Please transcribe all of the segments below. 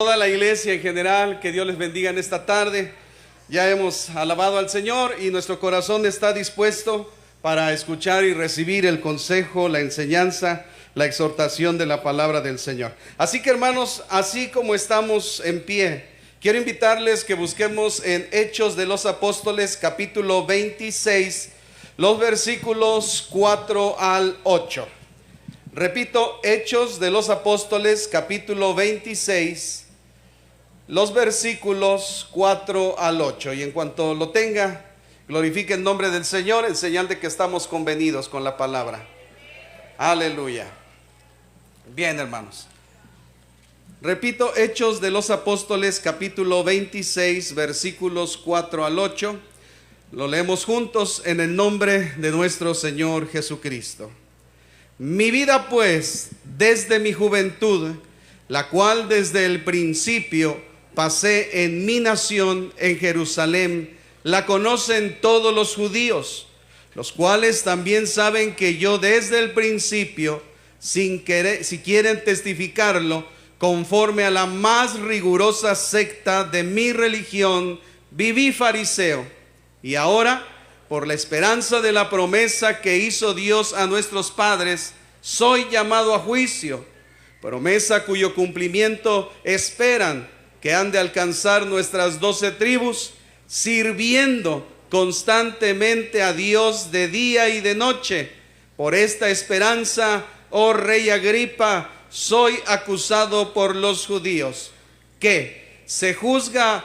Toda la iglesia en general, que Dios les bendiga en esta tarde. Ya hemos alabado al Señor y nuestro corazón está dispuesto para escuchar y recibir el consejo, la enseñanza, la exhortación de la palabra del Señor. Así que, hermanos, así como estamos en pie, quiero invitarles que busquemos en Hechos de los Apóstoles capítulo 26, los versículos 4 al 8. Repito, Hechos de los Apóstoles capítulo 26, los versículos 4 al 8. Y en cuanto lo tenga, glorifique el nombre del Señor en señal de que estamos convenidos con la palabra. Aleluya. Bien, hermanos. Repito, Hechos de los Apóstoles capítulo 26, versículos 4 al 8. Lo leemos juntos en el nombre de nuestro Señor Jesucristo. Mi vida pues, desde mi juventud, la cual desde el principio pasé en mi nación, en Jerusalén, la conocen todos los judíos, los cuales también saben que yo desde el principio, si quieren testificarlo, conforme a la más rigurosa secta de mi religión, viví fariseo. Y ahora, por la esperanza de la promesa que hizo Dios a nuestros padres, soy llamado a juicio, promesa cuyo cumplimiento esperan que han de alcanzar nuestras 12 tribus, sirviendo constantemente a Dios de día y de noche. Por esta esperanza, oh rey Agripa, soy acusado por los judíos. ¿Qué? ¿Se juzga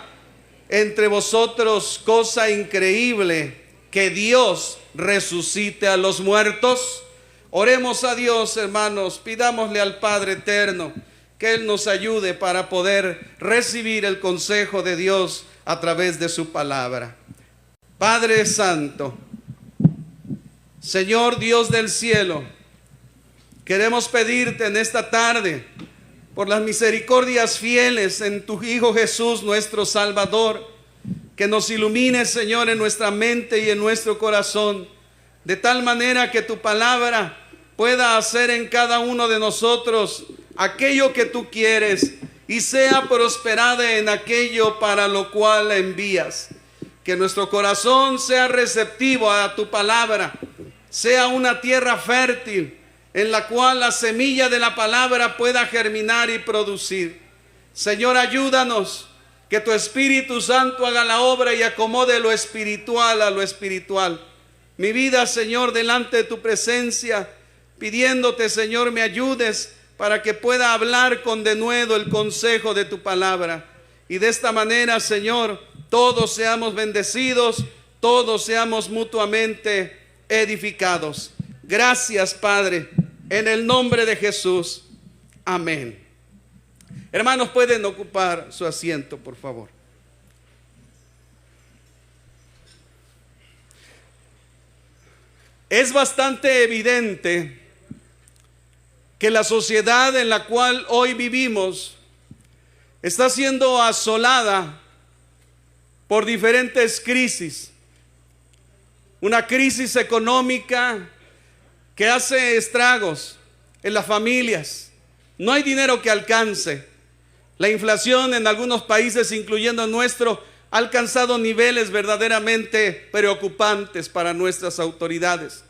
entre vosotros cosa increíble que Dios resucite a los muertos? Oremos a Dios, hermanos, pidámosle al Padre eterno que Él nos ayude para poder recibir el consejo de Dios a través de su palabra. Padre Santo, Señor Dios del cielo, queremos pedirte en esta tarde por las misericordias fieles en tu Hijo Jesús, nuestro Salvador, que nos ilumine, Señor, en nuestra mente y en nuestro corazón, de tal manera que tu palabra pueda hacer en cada uno de nosotros aquello que tú quieres y sea prosperada en aquello para lo cual la envías. Que nuestro corazón sea receptivo a tu palabra, sea una tierra fértil en la cual la semilla de la palabra pueda germinar y producir. Señor, ayúdanos, que tu Espíritu Santo haga la obra y acomode lo espiritual a lo espiritual. Mi vida, Señor, delante de tu presencia, pidiéndote, Señor, me ayudes para que pueda hablar con denuedo el consejo de tu palabra. Y de esta manera, Señor, todos seamos bendecidos, todos seamos mutuamente edificados. Gracias, Padre, en el nombre de Jesús. Amén. Hermanos, pueden ocupar su asiento, por favor. Es bastante evidente que la sociedad en la cual hoy vivimos está siendo asolada por diferentes crisis. Una crisis económica que hace estragos en las familias. No hay dinero que alcance. La inflación en algunos países, incluyendo el nuestro, ha alcanzado niveles verdaderamente preocupantes para nuestras autoridades.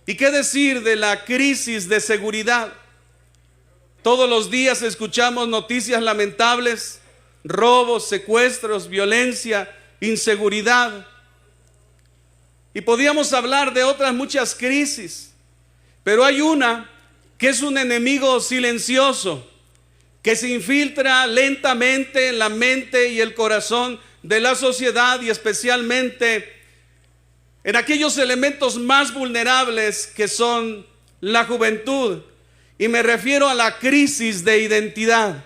¿Y qué decir de la crisis de seguridad? Todos los días escuchamos noticias lamentables, robos, secuestros, violencia, inseguridad. Y podríamos hablar de otras muchas crisis, pero hay una que es un enemigo silencioso, que se infiltra lentamente en la mente y el corazón de la sociedad y especialmente en aquellos elementos más vulnerables que son la juventud. Y me refiero a la crisis de identidad.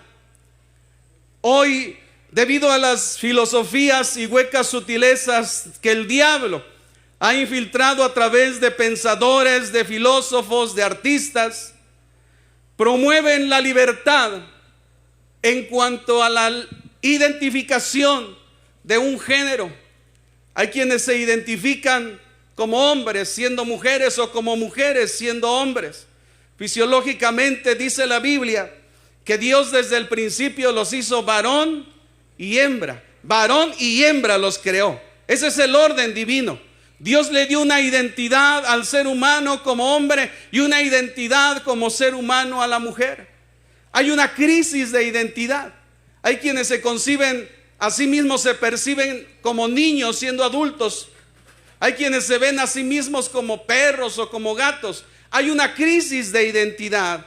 Hoy, debido a las filosofías y huecas sutilezas que el diablo ha infiltrado a través de pensadores, de filósofos, de artistas, promueven la libertad en cuanto a la identificación de un género. Hay quienes se identifican como hombres siendo mujeres o como mujeres siendo hombres. Fisiológicamente dice la Biblia que Dios desde el principio los hizo varón y hembra. Varón y hembra los creó. Ese es el orden divino. Dios le dio una identidad al ser humano como hombre y una identidad como ser humano a la mujer. Hay una crisis de identidad. Hay quienes se conciben a sí mismos, se perciben como niños siendo adultos. Hay quienes se ven a sí mismos como perros o como gatos. Hay una crisis de identidad.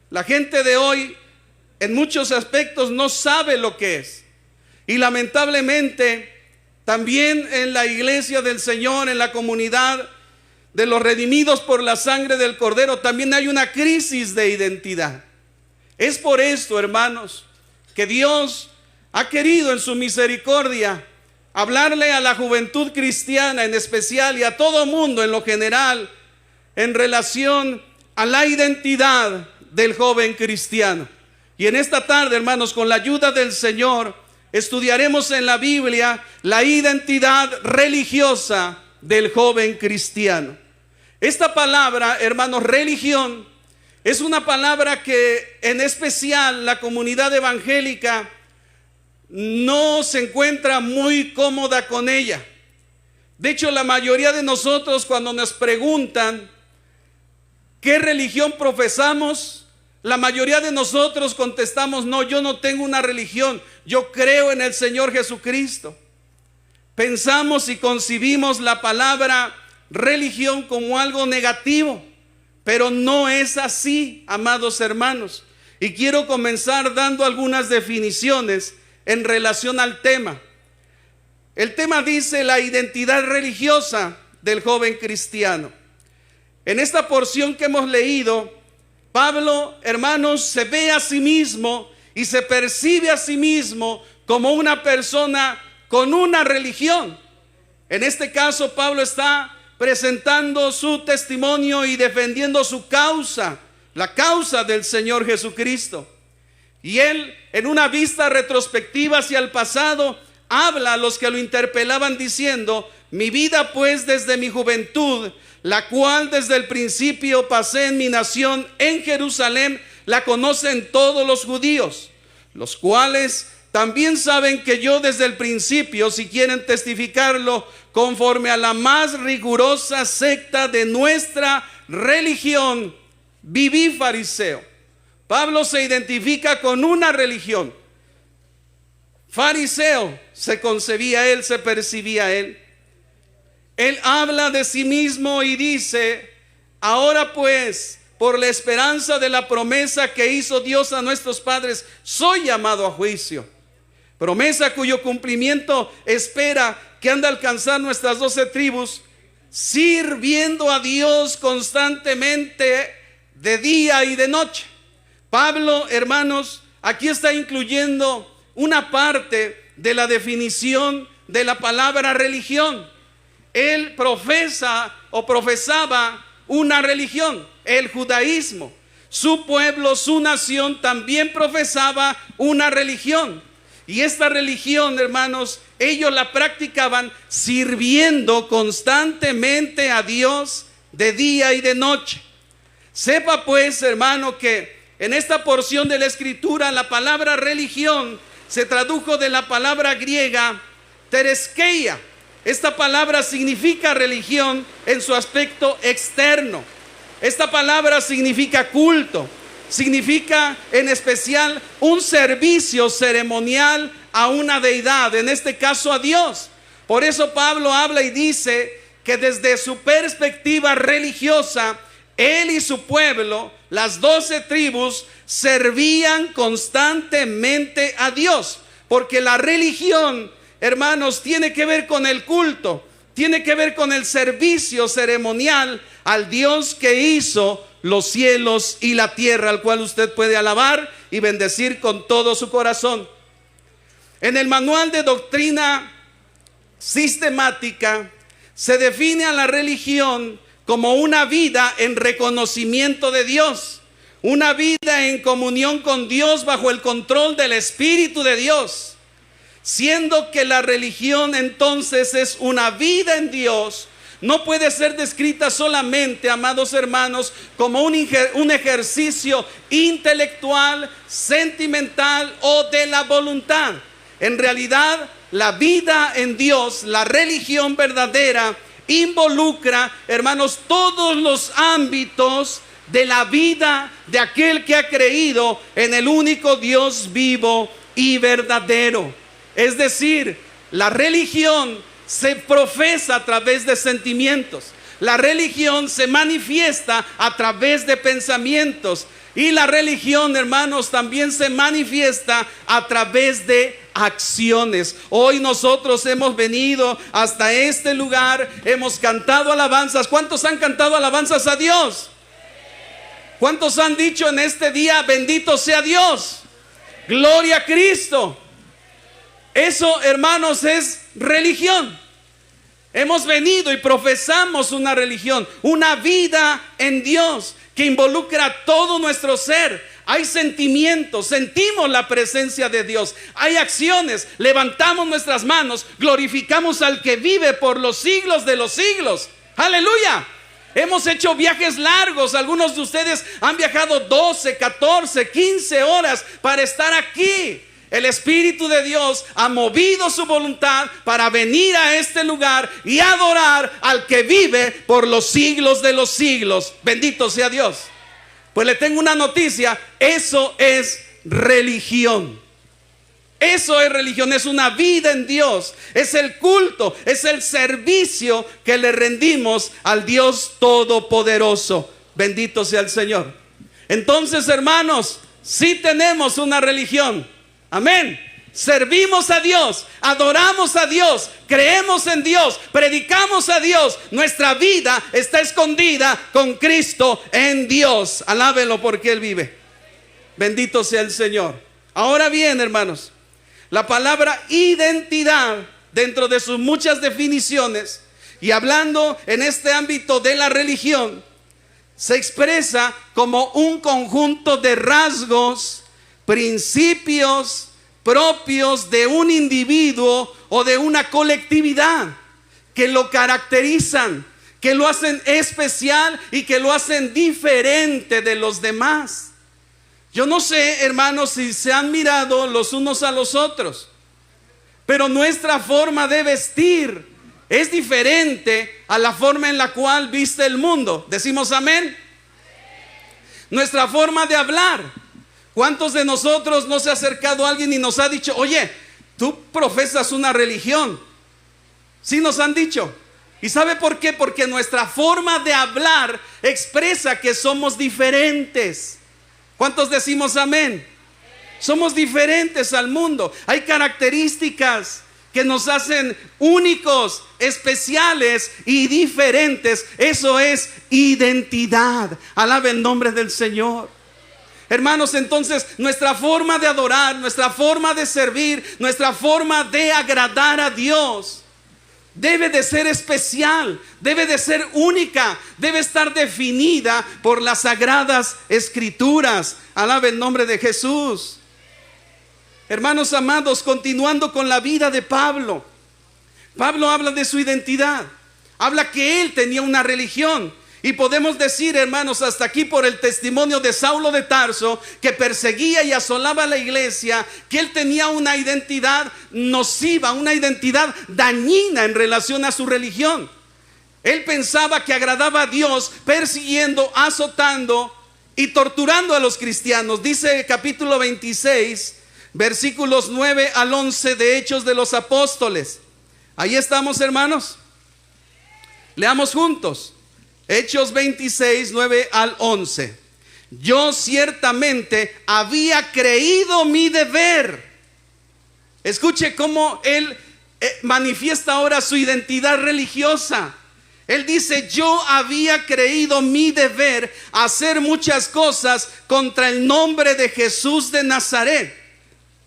La gente de hoy en muchos aspectos no sabe lo que es. Y lamentablemente también en la iglesia del Señor, en la comunidad de los redimidos por la sangre del Cordero, también hay una crisis de identidad. Es por esto, hermanos, que Dios ha querido en su misericordia hablarle a la juventud cristiana en especial y a todo mundo en lo general en relación a la identidad del joven cristiano. Y en esta tarde, hermanos, con la ayuda del Señor, estudiaremos en la Biblia la identidad religiosa del joven cristiano. Esta palabra, hermanos, religión, es una palabra que en especial la comunidad evangélica no se encuentra muy cómoda con ella. De hecho, la mayoría de nosotros, cuando nos preguntan ¿qué religión profesamos?, la mayoría de nosotros contestamos: no, yo no tengo una religión, yo creo en el Señor Jesucristo. Pensamos y concibimos la palabra religión como algo negativo, pero no es así, amados hermanos. Y quiero comenzar dando algunas definiciones en relación al tema. El tema dice la identidad religiosa del joven cristiano. En esta porción que hemos leído, Pablo, hermanos, se ve a sí mismo y se percibe a sí mismo como una persona con una religión. En este caso, Pablo está presentando su testimonio y defendiendo su causa, la causa del Señor Jesucristo. Y él, en una vista retrospectiva hacia el pasado, habla a los que lo interpelaban diciendo: mi vida pues desde mi juventud, la cual desde el principio pasé en mi nación en Jerusalén, la conocen todos los judíos, los cuales también saben que yo desde el principio, si quieren testificarlo, conforme a la más rigurosa secta de nuestra religión, viví fariseo. Pablo se identifica con una religión. Fariseo se concebía él, se percibía él. Él habla de sí mismo y dice: ahora pues, por la esperanza de la promesa que hizo Dios a nuestros padres, soy llamado a juicio. Promesa cuyo cumplimiento espera que han de alcanzar nuestras 12 tribus, sirviendo a Dios constantemente de día y de noche. Pablo, hermanos, aquí está incluyendo una parte de la definición de la palabra religión. Él profesa o profesaba una religión, el judaísmo. Su pueblo, su nación también profesaba una religión. Y esta religión, hermanos, ellos la practicaban sirviendo constantemente a Dios de día y de noche. Sepa pues, hermano, que en esta porción de la Escritura la palabra religión se tradujo de la palabra griega tereskeia. Esta palabra significa religión en su aspecto externo. Esta palabra significa culto, significa en especial un servicio ceremonial a una deidad, en este caso a Dios. Por eso Pablo habla y dice que desde su perspectiva religiosa, él y su pueblo, las 12 tribus, servían constantemente a Dios. Porque la religión, hermanos, tiene que ver con el culto, tiene que ver con el servicio ceremonial al Dios que hizo los cielos y la tierra, al cual usted puede alabar y bendecir con todo su corazón. En el manual de doctrina sistemática se define a la religión como una vida en reconocimiento de Dios, una vida en comunión con Dios bajo el control del Espíritu de Dios, siendo que la religión entonces es una vida en Dios, no puede ser descrita solamente, amados hermanos, como un ejercicio intelectual, sentimental o de la voluntad. En realidad, la vida en Dios, la religión verdadera, involucra, hermanos, todos los ámbitos de la vida de aquel que ha creído en el único Dios vivo y verdadero. Es decir, la religión se profesa a través de sentimientos. La religión se manifiesta a través de pensamientos. Y la religión, hermanos, también se manifiesta a través de acciones. Hoy nosotros hemos venido hasta este lugar, hemos cantado alabanzas. ¿Cuántos han cantado alabanzas a Dios? ¿Cuántos han dicho en este día, bendito sea Dios? Gloria a Cristo. Eso, hermanos, es religión. Hemos venido y profesamos una religión, una vida en Dios que involucra todo nuestro ser. Hay sentimientos, sentimos la presencia de Dios. Hay acciones, levantamos nuestras manos, glorificamos al que vive por los siglos de los siglos. ¡Aleluya! Hemos hecho viajes largos. Algunos de ustedes han viajado 12, 14, 15 horas para estar aquí. El Espíritu de Dios ha movido su voluntad para venir a este lugar y adorar al que vive por los siglos de los siglos. Bendito sea Dios. Pues le tengo una noticia: eso es religión. Eso es religión, es una vida en Dios, es el culto, es el servicio que le rendimos al Dios Todopoderoso. Bendito sea el Señor. Entonces, hermanos, sí tenemos una religión. Amén. Servimos a Dios, adoramos a Dios, creemos en Dios, predicamos a Dios. Nuestra vida está escondida con Cristo en Dios. Alábelo porque Él vive. Bendito sea el Señor. Ahora bien, hermanos, la palabra identidad, dentro de sus muchas definiciones, y hablando en este ámbito de la religión, se expresa como un conjunto de rasgos, principios propios de un individuo o de una colectividad que lo caracterizan, que lo hacen especial y que lo hacen diferente de los demás. Yo no sé, hermanos, si se han mirado los unos a los otros, pero nuestra forma de vestir es diferente a la forma en la cual viste el mundo. ¿Decimos amén? Nuestra forma de hablar. ¿Cuántos de nosotros no se ha acercado a alguien y nos ha dicho: oye, tú profesas una religión? Sí nos han dicho. ¿Y sabe por qué? Porque nuestra forma de hablar expresa que somos diferentes. ¿Cuántos decimos amén? Somos diferentes al mundo. Hay características que nos hacen únicos, especiales y diferentes. Eso es identidad. Alabe el nombre del Señor. Hermanos, entonces nuestra forma de adorar, nuestra forma de servir, nuestra forma de agradar a Dios debe de ser especial, debe de ser única, debe estar definida por las sagradas escrituras. Alabe el nombre de Jesús. Hermanos amados, continuando con la vida de Pablo, Pablo habla de su identidad, habla que él tenía una religión. Y podemos decir, hermanos, hasta aquí por el testimonio de Saulo de Tarso, que perseguía y asolaba a la iglesia, que él tenía una identidad nociva, una identidad dañina en relación a su religión. Él pensaba que agradaba a Dios persiguiendo, azotando y torturando a los cristianos. Dice el capítulo 26, versículos 9 al 11 de Hechos de los Apóstoles. Ahí estamos, hermanos. Leamos juntos. Hechos 26, 9 al 11. Yo ciertamente había creído mi deber. Escuche cómo él manifiesta ahora su identidad religiosa. Él dice: yo había creído mi deber hacer muchas cosas contra el nombre de Jesús de Nazaret.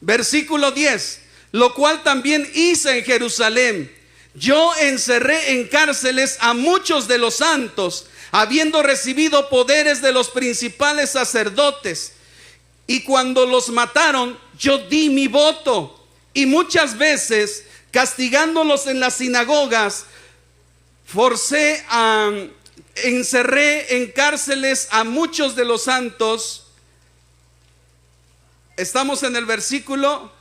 Versículo 10. Lo cual también hice en Jerusalén. Yo encerré en cárceles a muchos de los santos, habiendo recibido poderes de los principales sacerdotes. Y cuando los mataron, yo di mi voto. Y muchas veces, castigándolos en las sinagogas, encerré en cárceles a muchos de los santos. Estamos en el versículo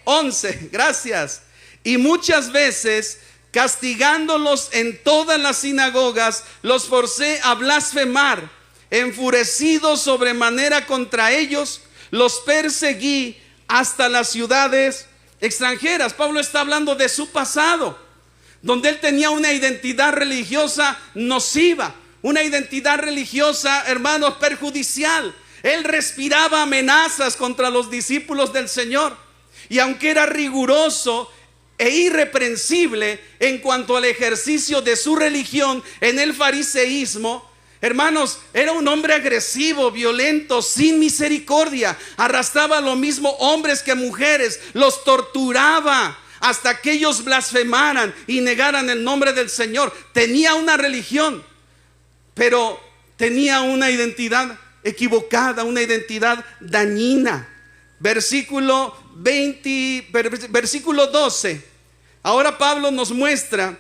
11, gracias. Y muchas veces, castigándolos en todas las sinagogas, los forcé a blasfemar. Enfurecido sobremanera contra ellos, los perseguí hasta las ciudades extranjeras. Pablo está hablando de su pasado, donde él tenía una identidad religiosa nociva, una identidad religiosa, hermanos, perjudicial. Él respiraba amenazas contra los discípulos del Señor. Y aunque era riguroso e irreprensible en cuanto al ejercicio de su religión en el fariseísmo, hermanos, era un hombre agresivo, violento, sin misericordia. Arrastraba lo mismo hombres que mujeres, los torturaba hasta que ellos blasfemaran y negaran el nombre del Señor. Tenía una religión, pero tenía una identidad equivocada, una identidad dañina. Versículo 12. Ahora Pablo nos muestra,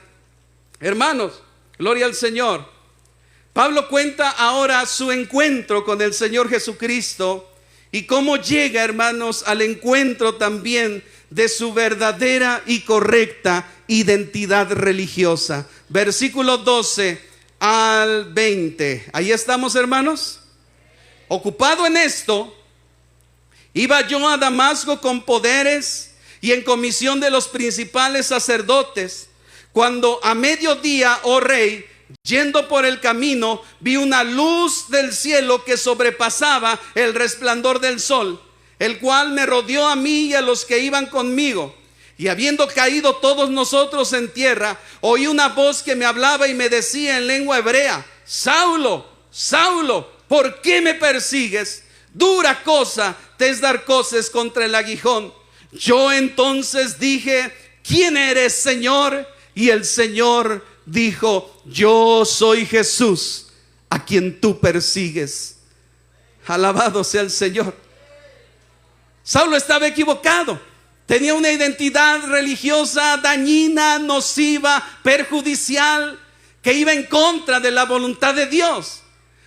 hermanos, gloria al Señor. Pablo cuenta ahora su encuentro con el Señor Jesucristo y cómo llega, hermanos, al encuentro también de su verdadera y correcta identidad religiosa. Versículo 12 al 20. Ahí estamos, hermanos. Ocupado en esto, iba yo a Damasco con poderes y en comisión de los principales sacerdotes, cuando a mediodía, oh rey, yendo por el camino, vi una luz del cielo que sobrepasaba el resplandor del sol, el cual me rodeó a mí y a los que iban conmigo. Y habiendo caído todos nosotros en tierra, oí una voz que me hablaba y me decía en lengua hebrea: Saulo, Saulo, ¿por qué me persigues? Dura cosa te es dar coces contra el aguijón. Yo entonces dije: ¿quién eres, Señor? Y el Señor dijo: yo soy Jesús, a quien tú persigues. Alabado sea el Señor. Saulo estaba equivocado. Tenía una identidad religiosa dañina, nociva, perjudicial, que iba en contra de la voluntad de Dios.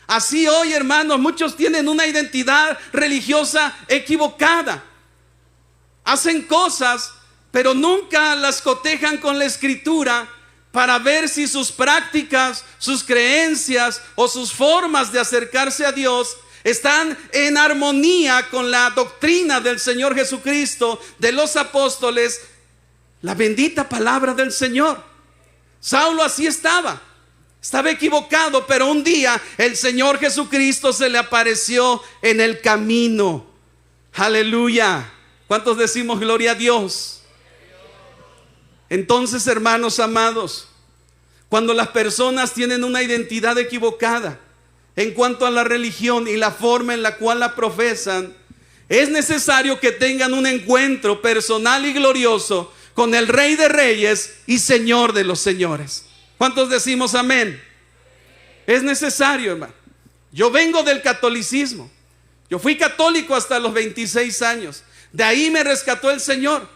Así hoy, hermanos, muchos tienen una identidad religiosa equivocada. Hacen cosas, pero nunca las cotejan con la Escritura para ver si sus prácticas, sus creencias o sus formas de acercarse a Dios están en armonía con la doctrina del Señor Jesucristo, de los apóstoles, la bendita palabra del Señor. Saulo así estaba equivocado, pero un día el Señor Jesucristo se le apareció en el camino. Aleluya. ¿Cuántos decimos gloria a Dios? Entonces, hermanos amados, cuando las personas tienen una identidad equivocada en cuanto a la religión y la forma en la cual la profesan, es necesario que tengan un encuentro personal y glorioso con el Rey de Reyes y Señor de los Señores. ¿Cuántos decimos amén? Es necesario, hermano. Yo vengo del catolicismo. Yo fui católico hasta los 26 años. De ahí me rescató el Señor.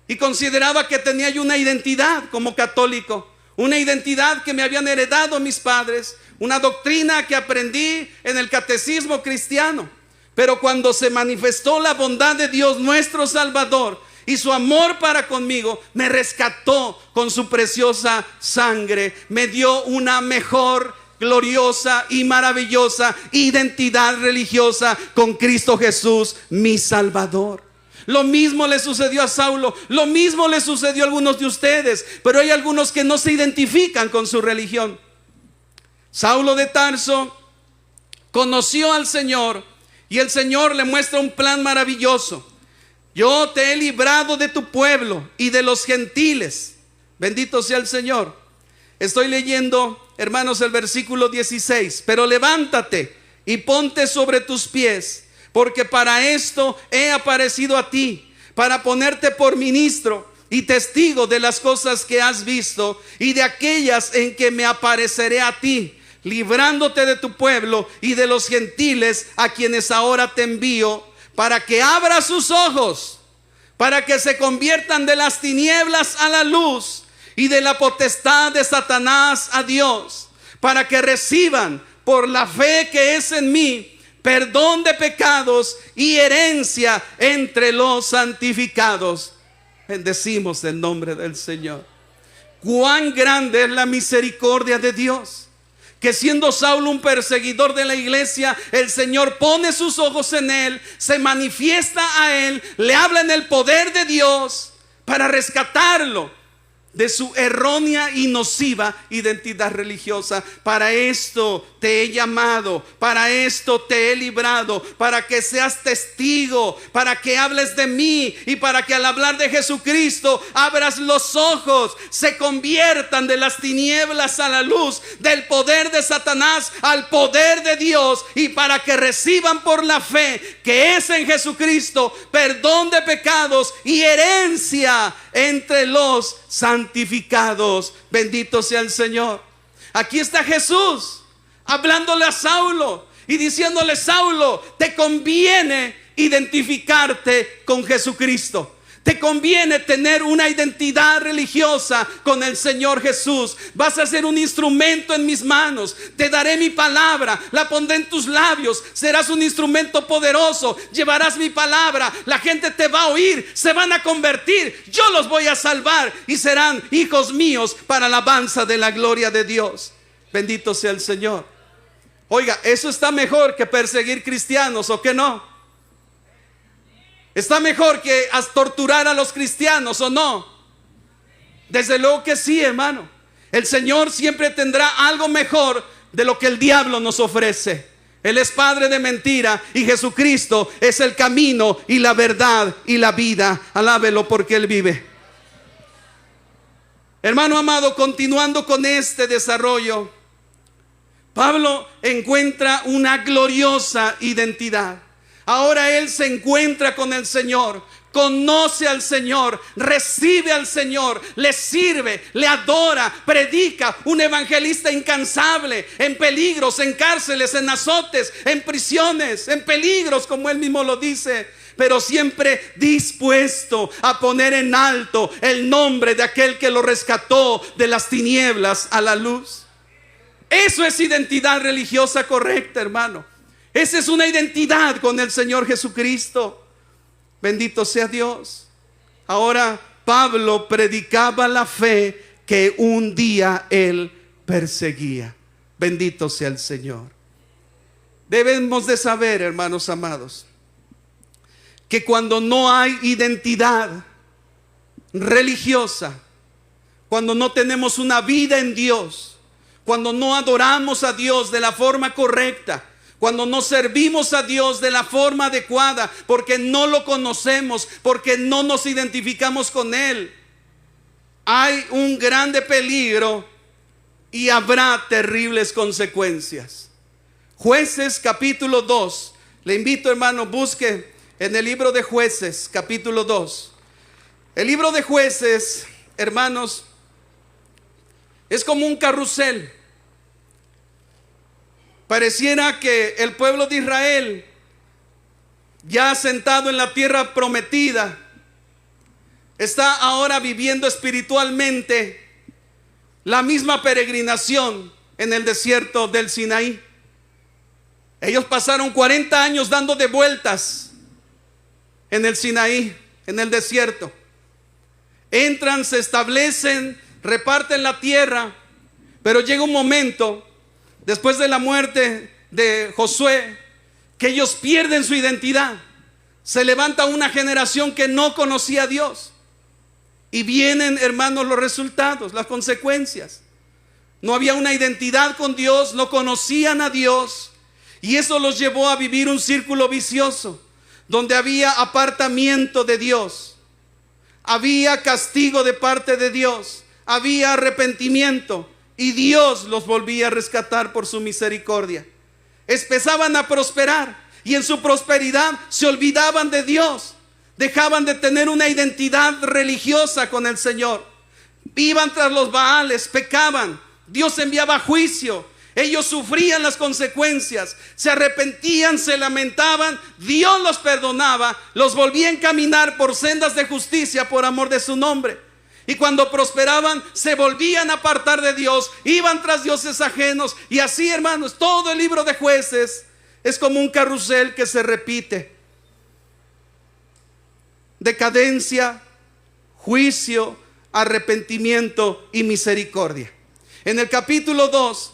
Y consideraba que tenía yo una identidad como católico, una identidad que me habían heredado mis padres, una doctrina que aprendí en el catecismo cristiano. Pero cuando se manifestó la bondad de Dios nuestro Salvador y su amor para conmigo, me rescató con su preciosa sangre, me dio una mejor, gloriosa y maravillosa identidad religiosa con Cristo Jesús, mi Salvador. Lo mismo le sucedió a Saulo, lo mismo le sucedió a algunos de ustedes, pero hay algunos que no se identifican con su religión. Saulo de Tarso conoció al Señor y el Señor le muestra un plan maravilloso. Yo te he librado de tu pueblo y de los gentiles. Bendito sea el Señor. Estoy leyendo, hermanos, el versículo 16. Pero levántate y ponte sobre tus pies, porque para esto he aparecido a ti, para ponerte por ministro y testigo de las cosas que has visto y de aquellas en que me apareceré a ti, librándote de tu pueblo y de los gentiles a quienes ahora te envío, para que abra sus ojos, para que se conviertan de las tinieblas a la luz y de la potestad de Satanás a Dios, para que reciban por la fe que es en mí perdón de pecados y herencia entre los santificados. Bendecimos el nombre del Señor. Cuán grande es la misericordia de Dios, que siendo Saulo un perseguidor de la iglesia, el Señor pone sus ojos en él, se manifiesta a él, le habla en el poder de Dios para rescatarlo de su errónea y nociva identidad religiosa. Para esto te he llamado, para esto te he librado, para que seas testigo, para que hables de mí y para que al hablar de Jesucristo abras los ojos, se conviertan de las tinieblas a la luz, del poder de Satanás al poder de Dios, y para que reciban por la fe que es en Jesucristo perdón de pecados y herencia entre los santificados. Bendito sea el Señor. Aquí está Jesús hablándole a Saulo y diciéndole: Saulo, te conviene identificarte con Jesucristo. Te conviene tener una identidad religiosa con el Señor Jesús. Vas a ser un instrumento en mis manos. Te daré mi palabra, la pondré en tus labios. Serás un instrumento poderoso. Llevarás mi palabra. La gente te va a oír. Se van a convertir. Yo los voy a salvar y serán hijos míos para la alabanza de la gloria de Dios. Bendito sea el Señor. Oiga, eso está mejor que perseguir cristianos, ¿o qué no? ¿Está mejor que torturar a los cristianos o no? Desde luego que sí, hermano. El Señor siempre tendrá algo mejor de lo que el diablo nos ofrece. Él es padre de mentira y Jesucristo es el camino y la verdad y la vida. Alábelo porque Él vive. Hermano amado, continuando con este desarrollo, Pablo encuentra una gloriosa identidad. Ahora él se encuentra con el Señor, conoce al Señor, recibe al Señor, le sirve, le adora, predica, un evangelista incansable, en peligros, en cárceles, en azotes, en prisiones, en peligros, como él mismo lo dice, pero siempre dispuesto a poner en alto el nombre de aquel que lo rescató de las tinieblas a la luz. Eso es identidad religiosa correcta, hermano. Esa es una identidad con el Señor Jesucristo. Bendito sea Dios. Ahora Pablo predicaba la fe que un día él perseguía. Bendito sea el Señor. Debemos de saber, hermanos amados, que cuando no hay identidad religiosa, cuando no tenemos una vida en Dios, cuando no adoramos a Dios de la forma correcta, cuando no servimos a Dios de la forma adecuada, porque no lo conocemos, porque no nos identificamos con Él, hay un grande peligro y habrá terribles consecuencias. Jueces capítulo 2. Le invito, hermano, busque en el libro de Jueces capítulo 2. El libro de Jueces, hermanos, es como un carrusel. Pareciera que el pueblo de Israel, ya asentado en la tierra prometida, está ahora viviendo espiritualmente la misma peregrinación en el desierto del Sinaí. Ellos pasaron 40 años dando de vueltas en el Sinaí, en el desierto. Entran, se establecen, reparten la tierra, pero llega un momento, después de la muerte de Josué, que ellos pierden su identidad. Se levanta una generación que no conocía a Dios. Y vienen, hermanos, los resultados, las consecuencias. No había una identidad con Dios, no conocían a Dios. Y eso los llevó a vivir un círculo vicioso, donde había apartamiento de Dios. Había castigo de parte de Dios. Había arrepentimiento. Y Dios los volvía a rescatar por su misericordia. Empezaban a prosperar y en su prosperidad se olvidaban de Dios. Dejaban de tener una identidad religiosa con el Señor. Iban tras los Baales, pecaban. Dios enviaba juicio. Ellos sufrían las consecuencias. Se arrepentían, se lamentaban. Dios los perdonaba. Los volvía a encaminar por sendas de justicia por amor de su nombre. Y cuando prosperaban, se volvían a apartar de Dios, iban tras dioses ajenos. Y así, hermanos, todo el libro de Jueces es como un carrusel que se repite. Decadencia, juicio, arrepentimiento y misericordia. En el capítulo 2,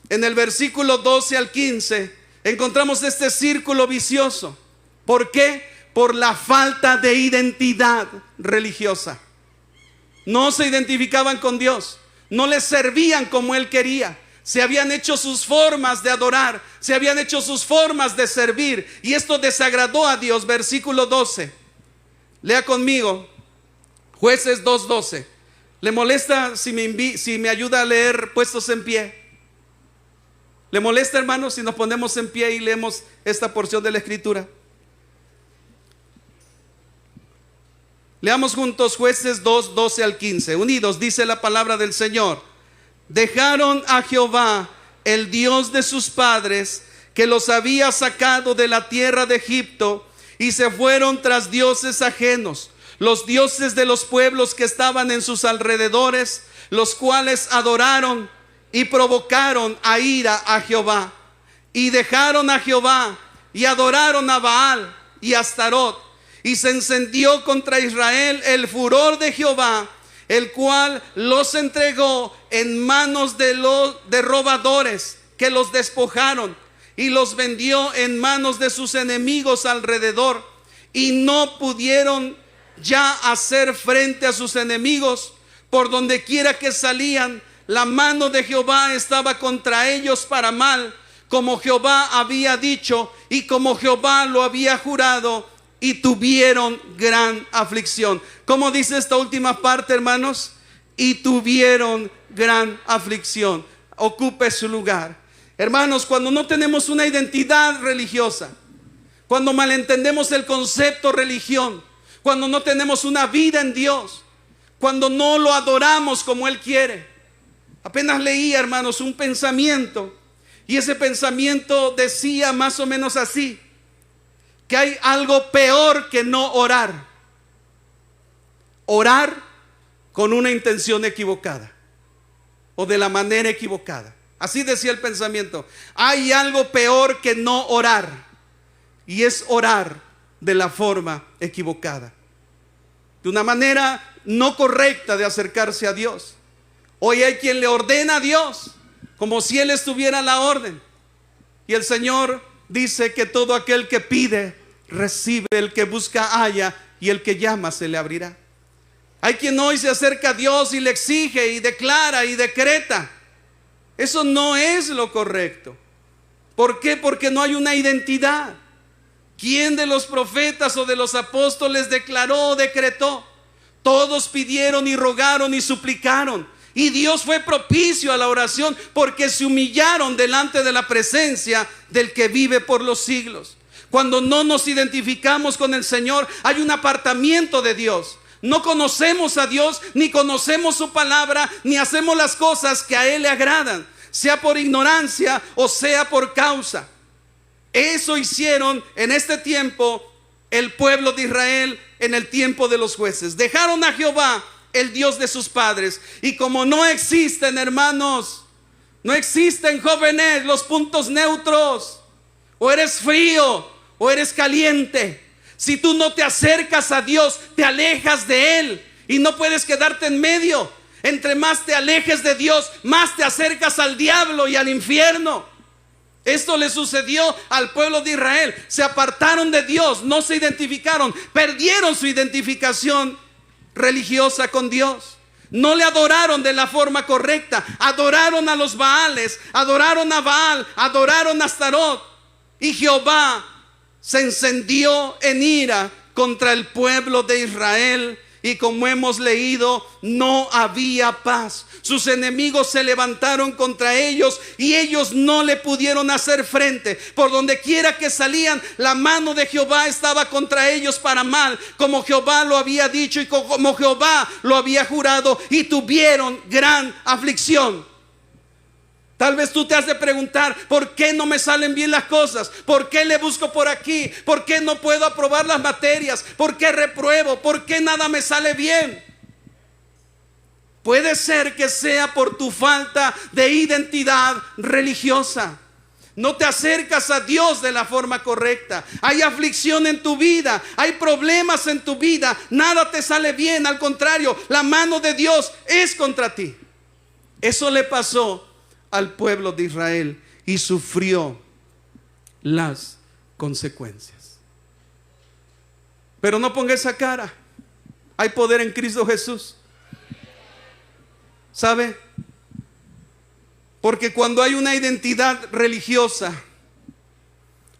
en el versículo 12 al 15, encontramos este círculo vicioso. ¿Por qué? Por la falta de identidad religiosa. No se identificaban con Dios, no le servían como Él quería. Se habían hecho sus formas de adorar, se habían hecho sus formas de servir, y esto desagradó a Dios. Versículo 12, lea conmigo, Jueces 2:12. ¿Le molesta si me ayuda a leer puestos en pie? ¿Le molesta, hermanos, si nos ponemos en pie y leemos esta porción de la Escritura? Leamos juntos Jueces 2:12 al 15. Unidos, dice la palabra del Señor. Dejaron a Jehová, el Dios de sus padres, que los había sacado de la tierra de Egipto, y se fueron tras dioses ajenos, los dioses de los pueblos que estaban en sus alrededores, los cuales adoraron y provocaron a ira a Jehová. Y dejaron a Jehová y adoraron a Baal y a Astarot. Y se encendió contra Israel el furor de Jehová, el cual los entregó en manos de robadores que los despojaron, y los vendió en manos de sus enemigos alrededor. Y no pudieron ya hacer frente a sus enemigos. Por donde quiera que salían, la mano de Jehová estaba contra ellos para mal, como Jehová había dicho y como Jehová lo había jurado. Y tuvieron gran aflicción. ¿Cómo dice esta última parte, hermanos? Y tuvieron gran aflicción. Ocupe su lugar. Hermanos, cuando no tenemos una identidad religiosa, cuando malentendemos el concepto religión, cuando no tenemos una vida en Dios, cuando no lo adoramos como Él quiere. Apenas leía, hermanos, un pensamiento, y ese pensamiento decía más o menos así: que hay algo peor que no orar. Orar con una intención equivocada o de la manera equivocada. Así decía el pensamiento. Hay algo peor que no orar, y es orar de la forma equivocada, de una manera no correcta de acercarse a Dios. Hoy hay quien le ordena a Dios como si Él estuviera a la orden. Y el Señor dice que todo aquel que pide, recibe; el que busca, halla; y el que llama, se le abrirá. Hay quien hoy se acerca a Dios y le exige y declara y decreta. Eso no es lo correcto. ¿Por qué? Porque no hay una identidad. ¿Quién de los profetas o de los apóstoles declaró o decretó? Todos pidieron y rogaron y suplicaron, y Dios fue propicio a la oración, porque se humillaron delante de la presencia del que vive por los siglos. Cuando no nos identificamos con el Señor, hay un apartamiento de Dios. No conocemos a Dios, ni conocemos su palabra, ni hacemos las cosas que a Él le agradan, sea por ignorancia o sea por causa. Eso hicieron en este tiempo el pueblo de Israel en el tiempo de los jueces. Dejaron a Jehová, el Dios de sus padres. Y como no existen, hermanos, no existen, jóvenes, los puntos neutros. O eres frío o eres caliente. Si tú no te acercas a Dios, te alejas de Él, y no puedes quedarte en medio. Entre más te alejes de Dios, más te acercas al diablo y al infierno. Esto le sucedió al pueblo de Israel. Se apartaron de Dios, no se identificaron, perdieron su identificación religiosa con Dios. No le adoraron de la forma correcta. Adoraron a los Baales, adoraron a Baal, adoraron a Astarot. Y Jehová se encendió en ira contra el pueblo de Israel. Y como hemos leído, no había paz. Sus enemigos se levantaron contra ellos, y ellos no le pudieron hacer frente. Por donde quiera que salían, la mano de Jehová estaba contra ellos para mal, como Jehová lo había dicho y como Jehová lo había jurado, y tuvieron gran aflicción. Tal vez tú te has de preguntar: ¿por qué no me salen bien las cosas? ¿Por qué le busco por aquí? ¿Por qué no puedo aprobar las materias? ¿Por qué repruebo? ¿Por qué nada me sale bien? Puede ser que sea por tu falta de identidad religiosa. No te acercas a Dios de la forma correcta. Hay aflicción en tu vida, hay problemas en tu vida, nada te sale bien, al contrario, la mano de Dios es contra ti. Eso le pasó al pueblo de Israel y sufrió las consecuencias. Pero no ponga esa cara. Hay poder en Cristo Jesús. ¿Sabe? Porque cuando hay una identidad religiosa,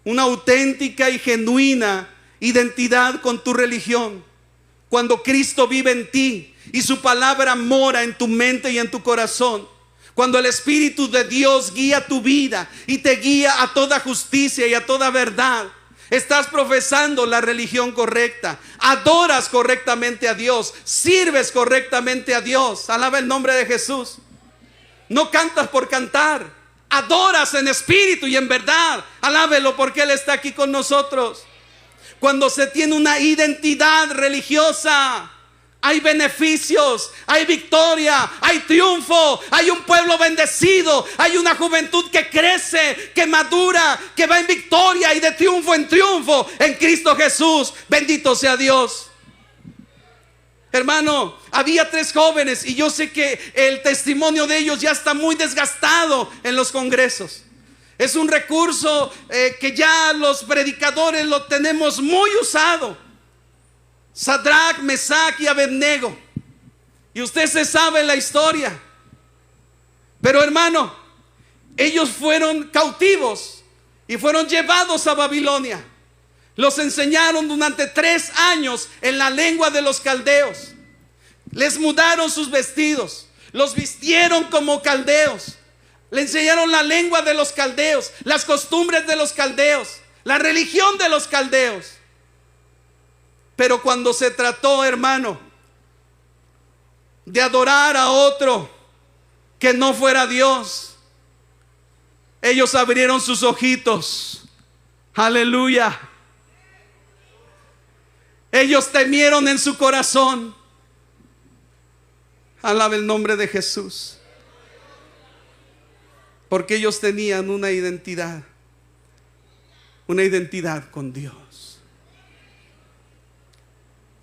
una auténtica y genuina identidad con tu religión, cuando Cristo vive en ti y su palabra mora en tu mente y en tu corazón, cuando el Espíritu de Dios guía tu vida y te guía a toda justicia y a toda verdad, estás profesando la religión correcta, adoras correctamente a Dios, sirves correctamente a Dios. Alaba el nombre de Jesús. No cantas por cantar, adoras en espíritu y en verdad. Alábelo porque Él está aquí con nosotros. Cuando se tiene una identidad religiosa, hay beneficios, hay victoria, hay triunfo, hay un pueblo bendecido, hay una juventud que crece, que madura, que va en victoria y de triunfo en triunfo en Cristo Jesús. Bendito sea Dios. Hermano, había 3 jóvenes y yo sé que el testimonio de ellos ya está muy desgastado en los congresos. Es un recurso que ya los predicadores lo tenemos muy usado. Sadrach, Mesach y Abednego. Y usted se sabe la historia. Pero hermano, ellos fueron cautivos y fueron llevados a Babilonia. Los enseñaron durante 3 años en la lengua de los caldeos. Les mudaron sus vestidos, los vistieron como caldeos. Le enseñaron la lengua de los caldeos, las costumbres de los caldeos, la religión de los caldeos. Pero cuando se trató, hermano, de adorar a otro que no fuera Dios, ellos abrieron sus ojitos. Aleluya. Ellos temieron en su corazón. Alaba el nombre de Jesús. Porque ellos tenían una identidad con Dios.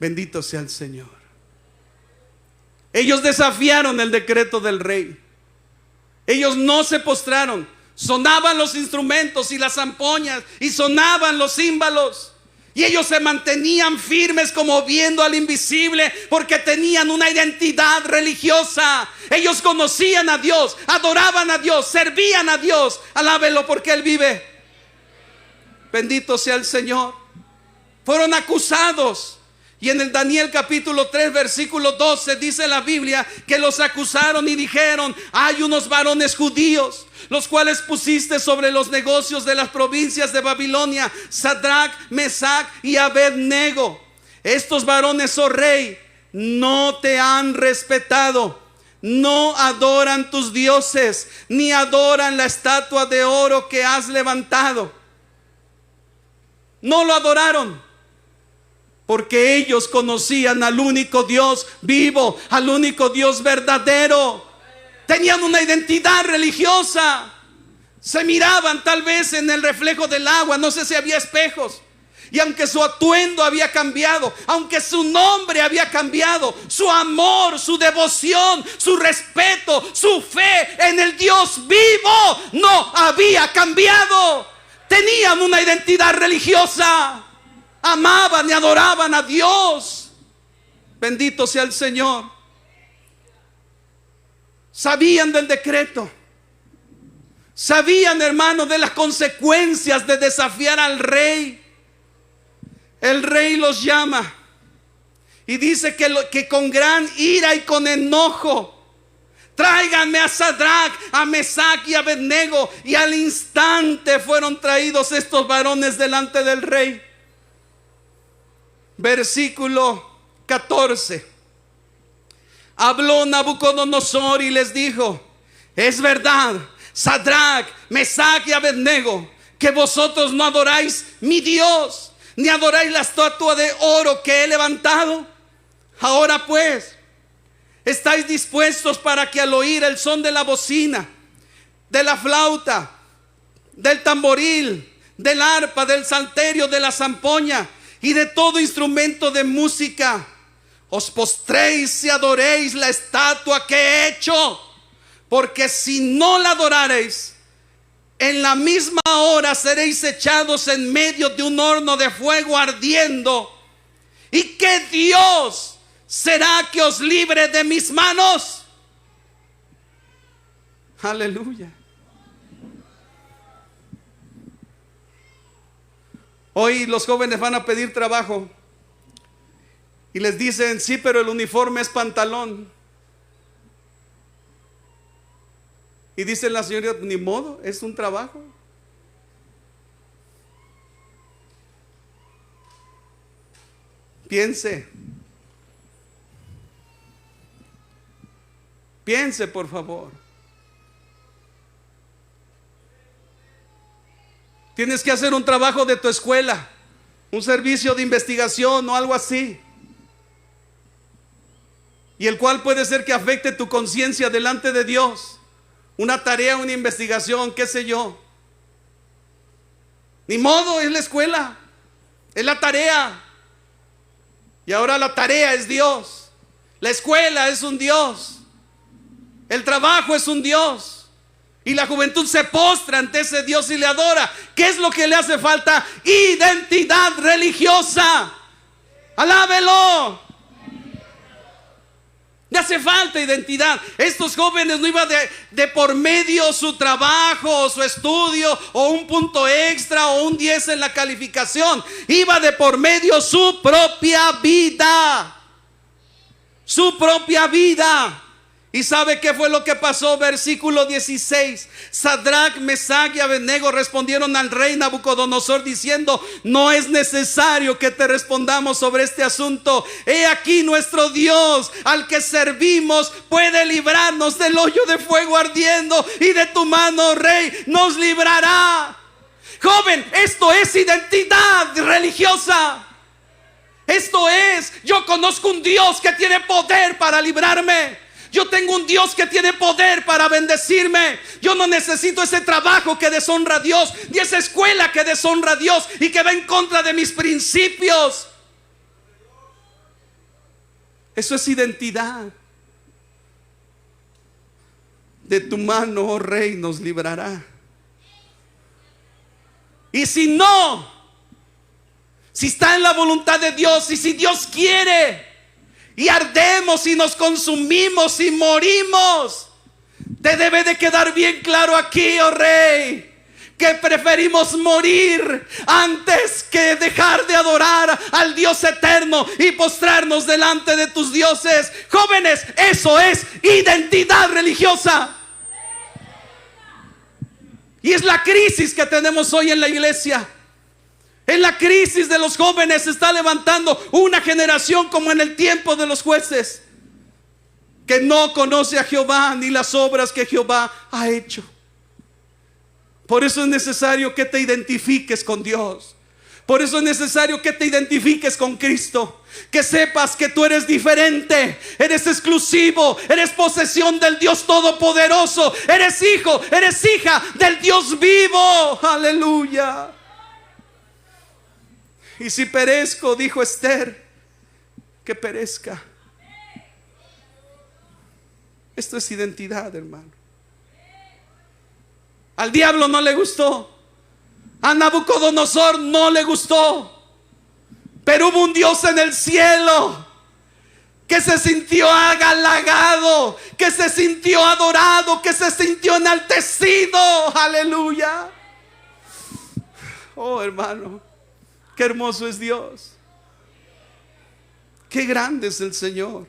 Bendito sea el Señor. Ellos desafiaron el decreto del rey. Ellos no se postraron. Sonaban los instrumentos y las zampoñas y sonaban los címbalos. Y ellos se mantenían firmes como viendo al invisible, porque tenían una identidad religiosa. Ellos conocían a Dios, adoraban a Dios, servían a Dios. Alábelo porque Él vive. Bendito sea el Señor. Fueron acusados. Y en el Daniel capítulo 3 versículo 12 dice la Biblia que los acusaron y dijeron: hay unos varones judíos, los cuales pusiste sobre los negocios de las provincias de Babilonia, Sadrach, Mesach y Abednego. Estos varones, oh rey, no te han respetado, no adoran tus dioses, ni adoran la estatua de oro que has levantado. No lo adoraron, porque ellos conocían al único Dios vivo, al único Dios verdadero. Tenían una identidad religiosa. Se miraban tal vez en el reflejo del agua, no sé si había espejos. Y aunque su atuendo había cambiado, aunque su nombre había cambiado, su amor, su devoción, su respeto, su fe en el Dios vivo no había cambiado. Tenían una identidad religiosa. Amaban y adoraban a Dios. Bendito sea el Señor. Sabían del decreto. Sabían, hermanos, de las consecuencias de desafiar al rey. El rey los llama y dice que con gran ira y con enojo: tráiganme a Sadrach, a Mesach y a Abednego. Y al instante fueron traídos estos varones delante del rey. Versículo 14. Habló Nabucodonosor y les dijo: es verdad, Sadrach, Mesach y Abednego, que vosotros no adoráis mi Dios, ni adoráis la estatua de oro que he levantado. Ahora pues, ¿Estáis dispuestos para que al oír el son de la bocina, de la flauta, del tamboril, del arpa, del salterio, de la zampoña y de todo instrumento de música, os postréis y adoréis la estatua que he hecho? Porque si no la adorareis, en la misma hora seréis echados en medio de un horno de fuego ardiendo. ¿Y qué Dios será que os libre de mis manos? Aleluya. Hoy los jóvenes van a pedir trabajo y les dicen: sí, pero el uniforme es pantalón. Y dice la señora: ni modo, es un trabajo. Piense, por favor. Tienes que hacer un trabajo de tu escuela, un servicio de investigación o algo así, y el cual puede ser que afecte tu conciencia delante de Dios. Una tarea, una investigación, qué sé yo. Ni modo, es la escuela, es la tarea. Y ahora la tarea es Dios. La escuela es un Dios. El trabajo es un Dios. Y la juventud se postra ante ese Dios y le adora. ¿Qué es lo que le hace falta? Identidad religiosa. Alábelo. Le hace falta identidad. Estos jóvenes no iban de por medio su trabajo o su estudio o un punto extra o un 10 en la calificación. Iba de por medio su propia vida. Su propia vida. ¿Y sabe qué fue lo que pasó? Versículo 16. Sadrac, Mesach y Abednego respondieron al rey Nabucodonosor diciendo: no es necesario que te respondamos sobre este asunto. He aquí nuestro Dios, al que servimos, puede librarnos del hoyo de fuego ardiendo, y de tu mano, rey, nos librará. Joven, esto es identidad religiosa. Esto es: yo conozco un Dios que tiene poder para librarme. Yo tengo un Dios que tiene poder para bendecirme. Yo no necesito ese trabajo que deshonra a Dios, ni esa escuela que deshonra a Dios y que va en contra de mis principios. Eso es identidad. De tu mano, oh rey, nos librará. Y si no, si está en la voluntad de Dios y si Dios quiere, y ardemos y nos consumimos y morimos, te debe de quedar bien claro aquí, oh rey, que preferimos morir antes que dejar de adorar al Dios eterno y postrarnos delante de tus dioses. Jóvenes, eso es identidad religiosa. Y es la crisis que tenemos hoy en la iglesia. En la crisis de los jóvenes se está levantando una generación como en el tiempo de los jueces, que no conoce a Jehová ni las obras que Jehová ha hecho. Por eso es necesario que te identifiques con Dios. Por eso es necesario que te identifiques con Cristo. Que sepas que tú eres diferente, eres exclusivo, eres posesión del Dios Todopoderoso, eres hijo, eres hija del Dios vivo. Aleluya. Y si perezco, dijo Esther, que perezca. Esto es identidad, hermano. Al diablo no le gustó, a Nabucodonosor no le gustó, pero hubo un Dios en el cielo que se sintió halagado, que se sintió adorado, que se sintió enaltecido. Aleluya. Oh, hermano, qué hermoso es Dios. Qué grande es el Señor.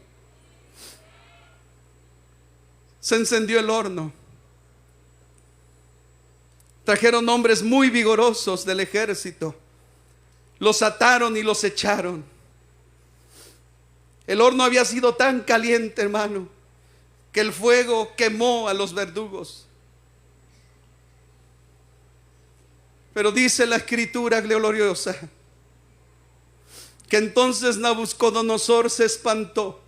Se encendió el horno. Trajeron hombres muy vigorosos del ejército. Los ataron y los echaron. El horno había sido tan caliente, hermano, que el fuego quemó a los verdugos. Pero dice la escritura gloriosa que entonces Nabucodonosor se espantó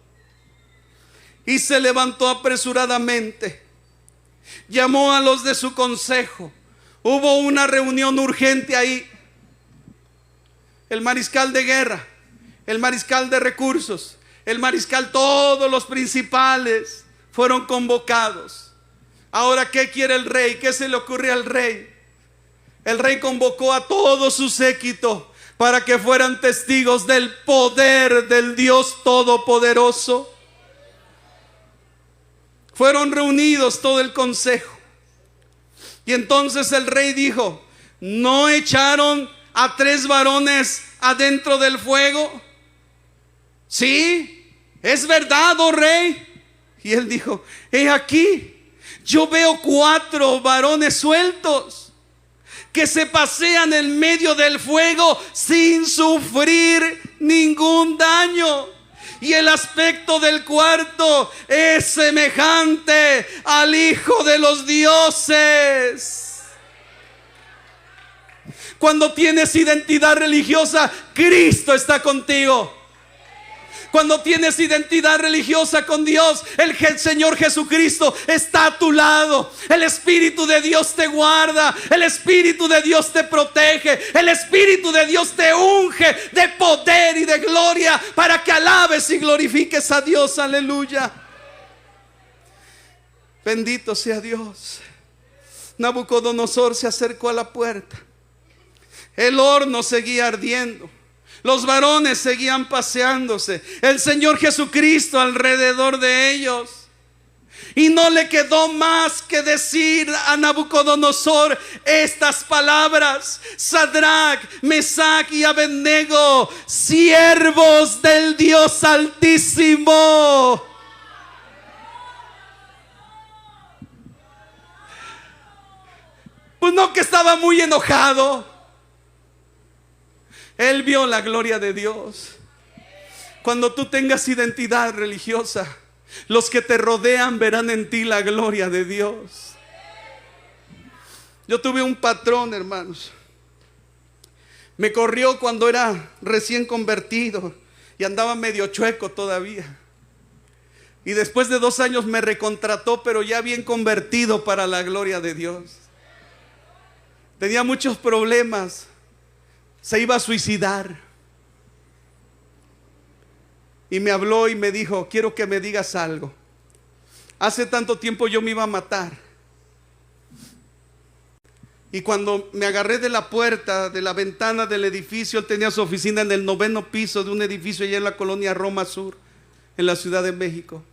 y se levantó apresuradamente. Llamó a los de su consejo. Hubo una reunión urgente ahí. El mariscal de guerra, el mariscal de recursos, el mariscal, todos los principales fueron convocados. Ahora, ¿qué quiere el rey? ¿Qué se le ocurre al rey? El rey convocó a todo su séquito para que fueran testigos del poder del Dios Todopoderoso. Fueron reunidos todo el consejo. Y entonces el rey dijo: ¿no echaron a 3 varones adentro del fuego? Sí, es verdad, oh rey. Y él dijo: he aquí, yo veo 4 varones sueltos que se pasean en medio del fuego sin sufrir ningún daño. Y el aspecto del cuarto es semejante al Hijo de los dioses. Cuando tienes identidad religiosa, Cristo está contigo. Cuando tienes identidad religiosa con Dios, el Señor Jesucristo está a tu lado. El Espíritu de Dios te guarda. El Espíritu de Dios te protege. El Espíritu de Dios te unge de poder y de gloria para que alabes y glorifiques a Dios. Aleluya. Bendito sea Dios. Nabucodonosor se acercó a la puerta. El horno seguía ardiendo. Los varones seguían paseándose. El Señor Jesucristo alrededor de ellos. Y no le quedó más que decir a Nabucodonosor estas palabras: Sadrac, Mesac y Abednego, siervos del Dios Altísimo. Pues no, que estaba muy enojado. Él vio la gloria de Dios. Cuando tú tengas identidad religiosa, los que te rodean verán en ti la gloria de Dios. Yo tuve un patrón, hermanos. Me corrió cuando era recién convertido y andaba medio chueco todavía. Y después de 2 años me recontrató, pero ya bien convertido para la gloria de Dios. Tenía muchos problemas. Se iba a suicidar. Y me habló y me dijo: quiero que me digas algo. Hace tanto tiempo yo me iba a matar. Y cuando me agarré de la puerta, de la ventana del edificio, él tenía su oficina en el 9º piso de un edificio allá en la colonia Roma Sur, en la Ciudad de México.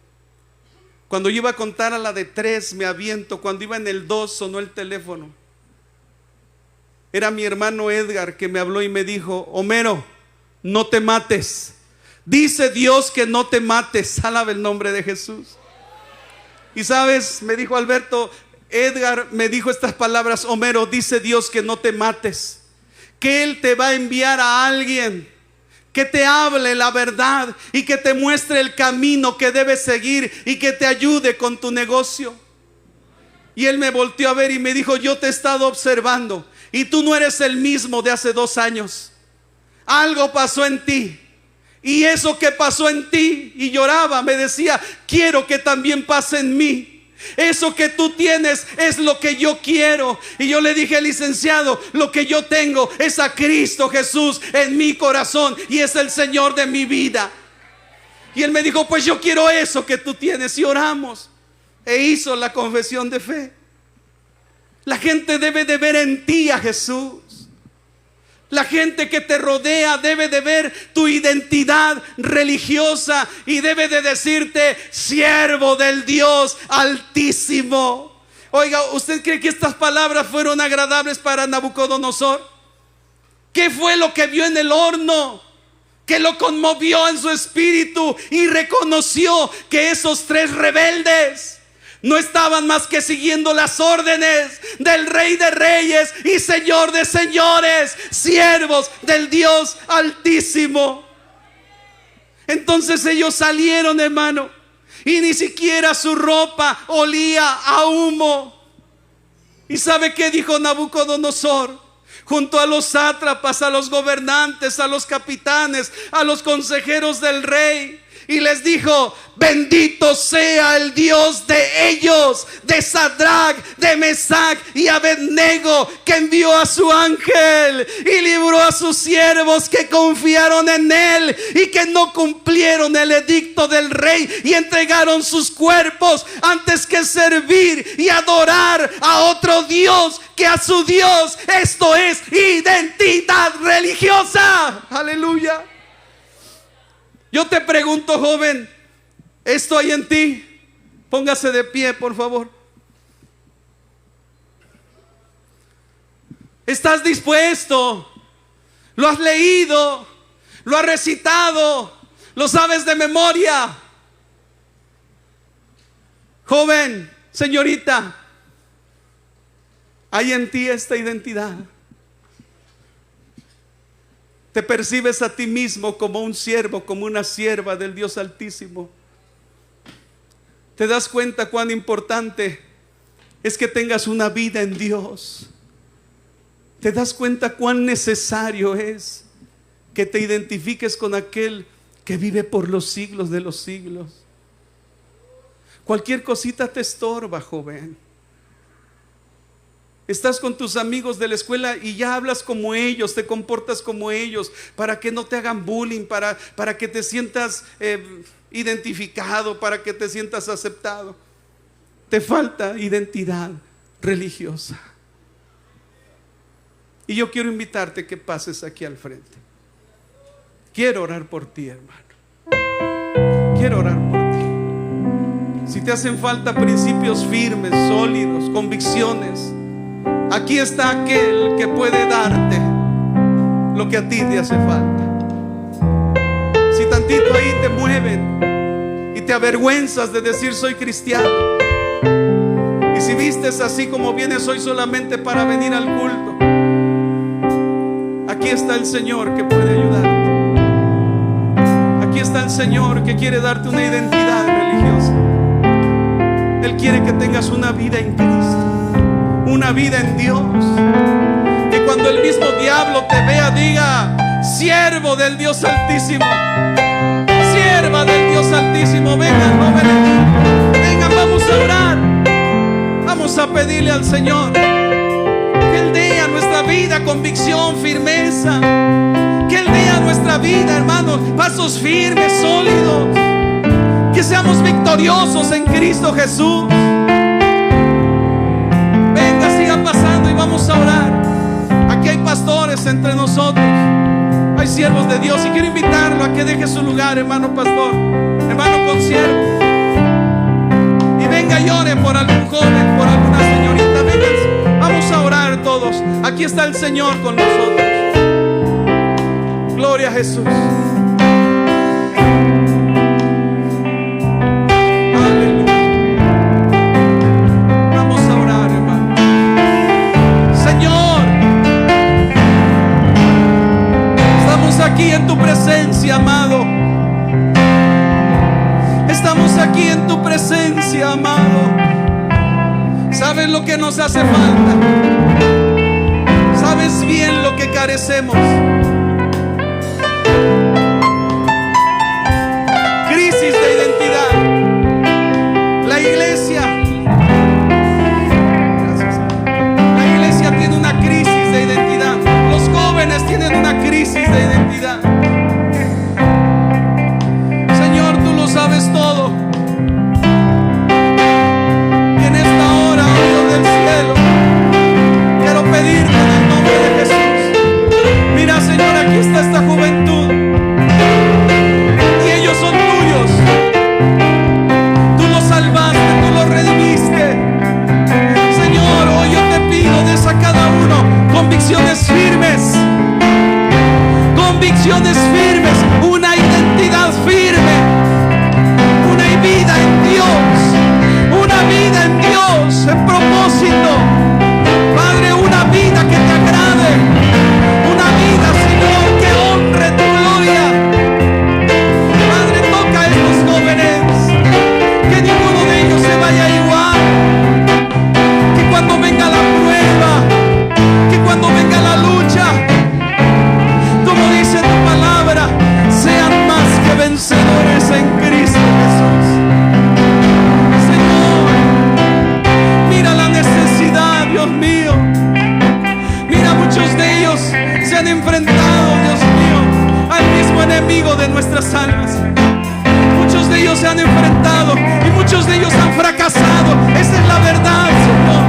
Cuando yo iba a contar a la de 3, me aviento. Cuando iba en el 2, sonó el teléfono. Era mi hermano Edgar, que me habló y me dijo: Homero, no te mates. Dice Dios que no te mates. Alaba el nombre de Jesús. Y sabes, me dijo Alberto, Edgar me dijo estas palabras: Homero, dice Dios que no te mates, que Él te va a enviar a alguien que te hable la verdad y que te muestre el camino que debes seguir y que te ayude con tu negocio. Y él me volteó a ver y me dijo: yo te he estado observando y tú no eres el mismo de hace 2 años. Algo pasó en ti. Y eso que pasó en ti, y lloraba, me decía: quiero que también pase en mí. Eso que tú tienes es lo que yo quiero. Y yo le dije: licenciado, lo que yo tengo es a Cristo Jesús en mi corazón y es el Señor de mi vida. Y él me dijo: pues yo quiero eso que tú tienes. Y oramos e hizo la confesión de fe. La gente debe de ver en ti a Jesús. La gente que te rodea debe de ver tu identidad religiosa y debe de decirte: siervo del Dios Altísimo. Oiga, ¿usted cree que estas palabras fueron agradables para Nabucodonosor? ¿Qué fue lo que vio en el horno que lo conmovió en su espíritu y reconoció que esos 3 rebeldes no estaban más que siguiendo las órdenes del Rey de Reyes y Señor de Señores, siervos del Dios Altísimo? Entonces ellos salieron, hermano, y ni siquiera su ropa olía a humo. ¿Y sabe qué dijo Nabucodonosor? Junto a los sátrapas, a los gobernantes, a los capitanes, a los consejeros del rey y les dijo: bendito sea el Dios de ellos, de Sadrach, de Mesach y Abednego, que envió a su ángel y libró a sus siervos que confiaron en él y que no cumplieron el edicto del rey y entregaron sus cuerpos antes que servir y adorar a otro Dios que a su Dios. Esto es identidad religiosa. Aleluya. Yo te pregunto, joven, ¿esto hay en ti? Póngase de pie, por favor. ¿Estás dispuesto? ¿Lo has leído? ¿Lo has recitado? ¿Lo sabes de memoria? Joven, señorita, ¿hay en ti esta identidad? ¿Te percibes a ti mismo como un siervo, como una sierva del Dios Altísimo? ¿Te das cuenta cuán importante es que tengas una vida en Dios? ¿Te das cuenta cuán necesario es que te identifiques con aquel que vive por los siglos de los siglos? Cualquier cosita te estorba, joven. Estás con tus amigos de la escuela y ya hablas como ellos, te comportas como ellos, para que no te hagan bullying, para que te sientas identificado, para que te sientas aceptado. Te falta identidad religiosa. Y yo quiero invitarte que pases aquí al frente. Quiero orar por ti, hermano. Quiero orar por ti. Si te hacen falta principios firmes, sólidos, convicciones, aquí está aquel que puede darte lo que a ti te hace falta. Si tantito ahí te mueven y te avergüenzas de decir soy cristiano, y si vistes así como vienes hoy solamente para venir al culto, aquí está el Señor que puede ayudarte. Aquí está el Señor que quiere darte una identidad religiosa. Él quiere que tengas una vida en Cristo, una vida en Dios, que cuando el mismo diablo te vea diga: siervo del Dios Altísimo, sierva del Dios Altísimo. Vengan, jóvenes, vengan, vamos a orar, vamos a pedirle al Señor que Él dé a nuestra vida convicción, firmeza, que Él dé a nuestra vida, hermanos, pasos firmes, sólidos, que seamos victoriosos en Cristo Jesús. Pasando y vamos a orar. Aquí hay pastores entre nosotros, hay siervos de Dios, y quiero invitarlo a que deje su lugar, hermano pastor, hermano consiervo, y venga y ore por algún joven, por alguna señorita. Venga, vamos a orar todos. Aquí está el Señor con nosotros. Gloria a Jesús. Aquí en tu presencia, amado. Estamos aquí en tu presencia, amado. Sabes lo que nos hace falta. Sabes bien lo que carecemos. Crisis de identidad. La iglesia tiene una crisis de identidad. Los jóvenes tienen una crisis de identidad. Señor, tú lo sabes todo. Y en esta hora, oh Dios del cielo, quiero pedirte en el nombre de Jesús. Mira, Señor, intentado y muchos de ellos han fracasado. Esa es la verdad, Señor.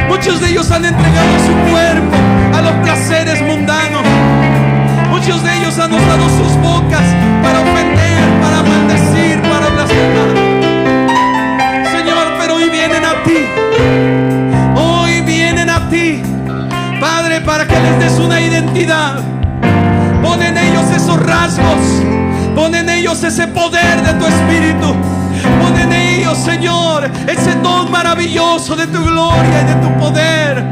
Muchos de ellos han entregado su cuerpo a los placeres mundanos. Muchos de ellos han usado sus bocas para ofender, para maldecir, para blasfemar. Señor, pero hoy vienen a ti. Hoy vienen a ti, Padre, para que les des una identidad. Pon en ellos esos rasgos. Pon en ellos ese poder de tu Espíritu. Pon en ellos, Señor, ese don maravilloso de tu gloria y de tu poder,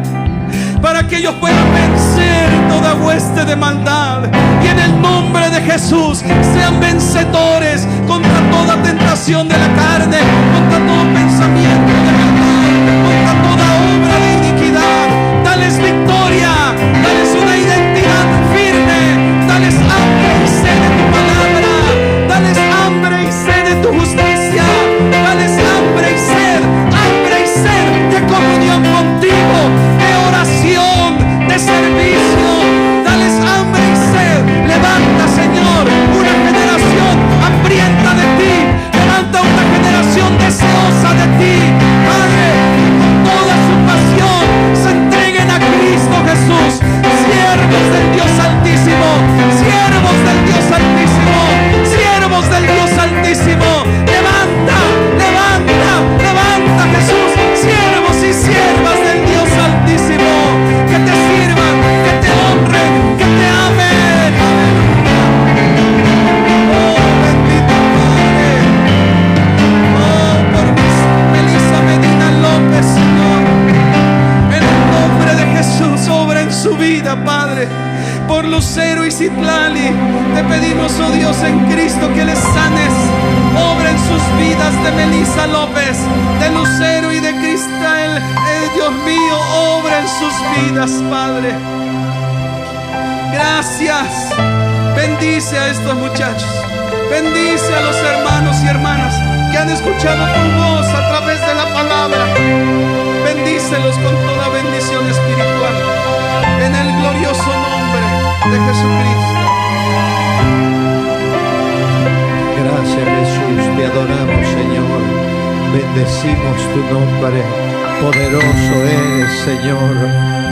para que ellos puedan vencer toda hueste de maldad. Y en el nombre de Jesús sean vencedores contra toda tentación de la carne, contra todo pensamiento de maldad, contra toda obra de iniquidad. Dales victoria, dales una identidad firme, dales hambre y sed de tu palabra, dales hambre y sed de tu justicia, dales hambre y sed de comunión contigo, de oración, de servicio. Dales hambre y sed. Levanta, Señor, una generación hambrienta de ti. Levanta una generación deseosa de ti, Padre, con toda su pasión se entreguen a Cristo Jesús. Siervos del Dios Altísimo, siervos del Dios Altísimo, siervos del Dios Altísimo. Levanta, levanta, levanta, Jesús, siervos y siervas del Dios Altísimo, que te sirvan, que te honren, que te amen. Oh, bendito Padre. Oh, por Melissa Medina López, Señor, en el nombre de Jesús, obra en su vida, Padre. Por Lucero y Citlali, te pedimos, oh Dios, en Cristo, que les sanes. Obra en sus vidas de Melissa López, de Lucero y de Cristal. Dios mío, obra en sus vidas, Padre. Gracias. Bendice a estos muchachos. Bendice a los hermanos y hermanas que han escuchado tu voz a través de la palabra. Bendícelos con toda bendición espiritual, en el glorioso nombre de Jesucristo. Gracias, Jesús, te adoramos, Señor. Bendecimos tu nombre. Poderoso eres, Señor,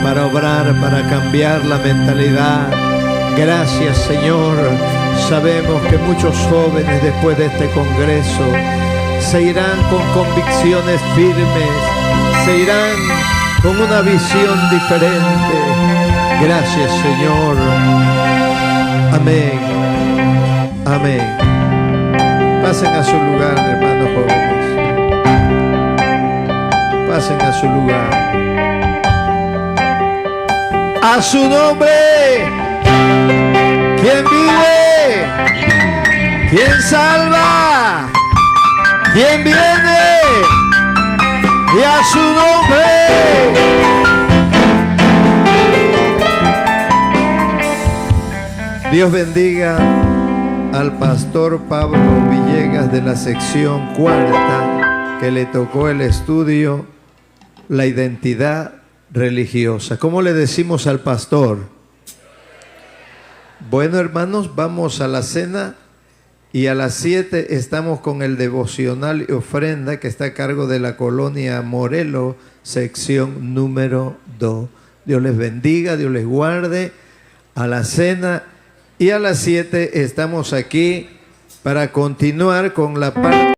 para obrar, para cambiar la mentalidad. Gracias, Señor. Sabemos que muchos jóvenes después de este congreso se irán con convicciones firmes, se irán con una visión diferente. Gracias, Señor. Amén. Amén. Pasen a su lugar, hermanos jóvenes. Pasen a su lugar. A su nombre. ¿Quién vive? ¿Quién salva? ¿Quién viene? Y a su nombre. Dios bendiga al pastor Pablo Villegas de la sección cuarta, que le tocó el estudio La identidad religiosa. ¿Cómo le decimos al pastor? Bueno, hermanos, vamos a la cena y a las 7 estamos con el devocional y ofrenda que está a cargo de la colonia Morelos, sección número 2. Dios les bendiga, Dios les guarde. A la cena y a las 7 estamos aquí para continuar con la parte